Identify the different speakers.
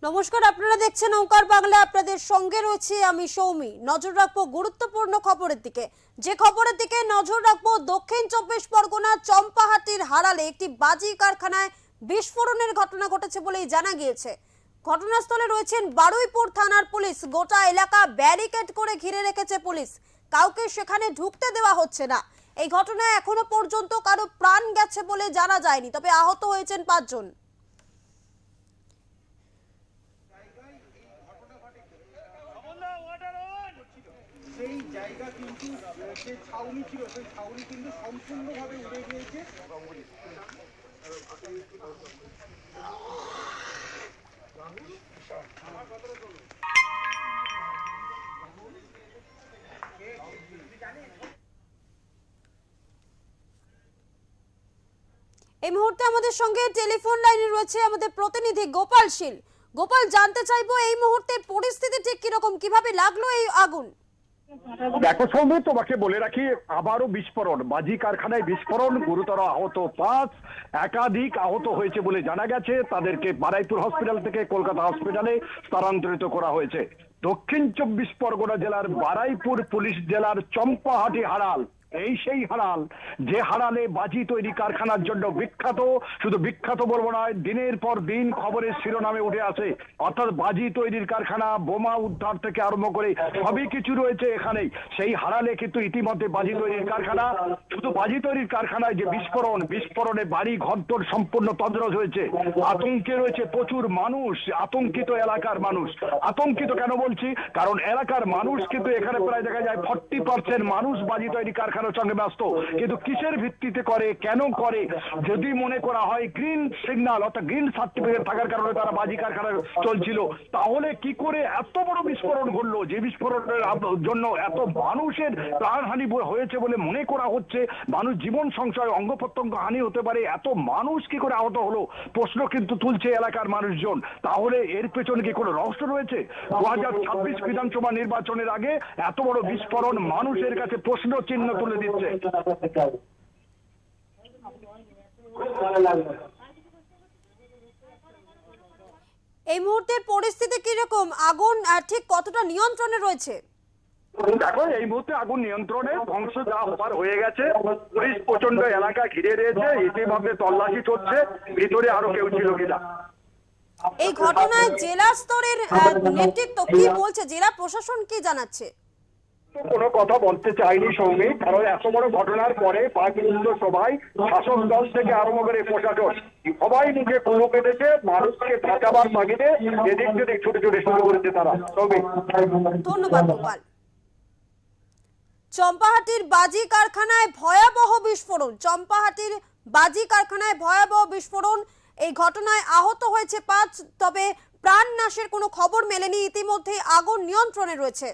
Speaker 1: নমস্কার, আপনারা দেখছেন ওঙ্কার বাংলা। আপনাদের সঙ্গে রয়েছে আমি সৌমি। নজর রাখবো গুরুত্বপূর্ণ খবরের দিকে। যে খবরের দিকে নজর রাখবো, দক্ষিণ চব্বিশ পরগনা চম্পাহাটির হারালে একটি বাজি কারখানায় বিস্ফোরণের ঘটনা ঘটেছে বলেই জানা গিয়েছে। ঘটনাস্থলে রয়েছেন বারুইপুর থানার পুলিশ। গোটা এলাকা ব্যারিকেড করে ঘিরে রেখেছে পুলিশ, কাউকে সেখানে ঢুকতে দেওয়া হচ্ছে না। এই ঘটনায় এখনো পর্যন্ত কারো প্রাণ গেছে বলে জানা যায়নি, তবে আহত হয়েছেন 5 জন।
Speaker 2: সেই জায়গা কিন্তু যে ছাউনি ছিল সেই ছাউনি কিন্তু সম্পূর্ণভাবে উড়ে গিয়েছে।
Speaker 1: এই মুহূর্তে আমাদের সঙ্গে টেলিফোন লাইনে রয়েছে আমাদের প্রতিনিধি গোপাল শীল। গোপাল, জানতে চাইবো এই মুহূর্তে পরিস্থিতি ঠিক কিরকম, কিভাবে লাগলো এই আগুন?
Speaker 3: দেখো সৌমি, তোমাকে বলে রাখি, আবারও বিস্ফোরণ, বাজি কারখানায় বিস্ফোরণ, গুরুতর আহত 5, একাধিক আহত হয়েছে বলে জানা গেছে। তাদেরকে বারুইপুর হসপিটাল থেকে কলকাতা হসপিটালে স্থানান্তরিত করা হয়েছে। দক্ষিণ 24 পরগনা জেলার বারুইপুর পুলিশ জেলার চম্পাহাটি হারাল, এই সেই হারাল যে হারালে বাজি তৈরি কারখানার জন্য বিখ্যাত। শুধু বিখ্যাত বলবো নয়, দিনের পর দিন খবরের শিরোনামে উঠে আসে। অর্থাৎ বাজি তৈরির কারখানা, বোমা উদ্ধার থেকে আরম্ভ করে সবই কিছু রয়েছে এখানেই। সেই হারালে কিন্তু ইতিমধ্যে বাজি তৈরির কারখানা, শুধু বাজি তৈরির কারখানায় যে বিস্ফোরণে বাড়ি ঘরদোর সম্পূর্ণ তছনছ হয়েছে। আতঙ্কে রয়েছে প্রচুর মানুষ, আতঙ্কিত এলাকার মানুষ। আতঙ্কিত কেন বলছি, কারণ এলাকার মানুষ কিন্তু এখানে প্রায় দেখা যায় 40% মানুষ বাজি তৈরি কারখানার সঙ্গে ব্যস্ত। কিন্তু কিসের ভিত্তিতে করে, কেন করে? যদি মনে করা হয় গ্রিন সিগন্যাল অর্থাৎ গ্রিন সার্টিফিকেট থাকার কারণে তারা বাজি কারখানা চলছিল, তাহলে কি করে এত বড় বিস্ফোরণ ঘটলো? যে বিস্ফোরণের জন্য এত মানুষের প্রাণহানি হয়েছে বলে মনে করা হচ্ছে। মানুষ জীবন সংশয়, অঙ্গ প্রত্যঙ্গ হানি হতে পারে। এত মানুষ কি করে আহত হলো প্রশ্ন কিন্তু তুলছে এলাকার মানুষজন। তাহলে এর পেছনে কি কোনো রহস্য রয়েছে? 2026 বিধানসভা নির্বাচনের আগে এত বড় বিস্ফোরণ মানুষের কাছে প্রশ্ন চিহ্ন তুলে দিচ্ছে।
Speaker 1: এই মুহূর্তের পরিস্থিতি কিরকম? আগুন ঠিক কতটা নিয়ন্ত্রণে রয়েছে?
Speaker 3: দেখো, এই মুহূর্তে আগুন নিয়ন্ত্রণে, ধ্বংস যা হবার হয়ে গেছে। পুলিশ প্রচন্ড এলাকা ঘিরে রয়েছে, ইতিমধ্যে তল্লাশি চলছে ভিতরে আরো কেউ ছিল কিনা।
Speaker 1: এই ঘটনায় জেলা স্তরের নেতৃত্ব কি বলছে? জেলা প্রশাসন কি জানাচ্ছে?
Speaker 3: কোনো কথা বলতে চাইনি সৌমি, কারণ এত বড় ঘটনার পরে পাকিস্তান সবাই, শাসক দল থেকে আরম্ভ করে প্রশাসন সবাই মুখে কুলো কেটেছে। মানুষকে বাঁচাবার মাগিতে এদিক সেদিক ছুটে ছুটে শুরু করেছে তারা। সৌমি,
Speaker 1: ধন্যবাদ গোপাল। চম্পাহাটির বাজি কারখানায় ভয়াবহ বিস্ফোরণ। চম্পাহাটির বাজি কারখানায় ভয়াবহ বিস্ফোরণ। এই ঘটনায় আহত হয়েছে 5, তবে প্রাণ নাশের কোনো খবর মেলেনি। ইতিমধ্যে আগুন নিয়ন্ত্রণে রয়েছে।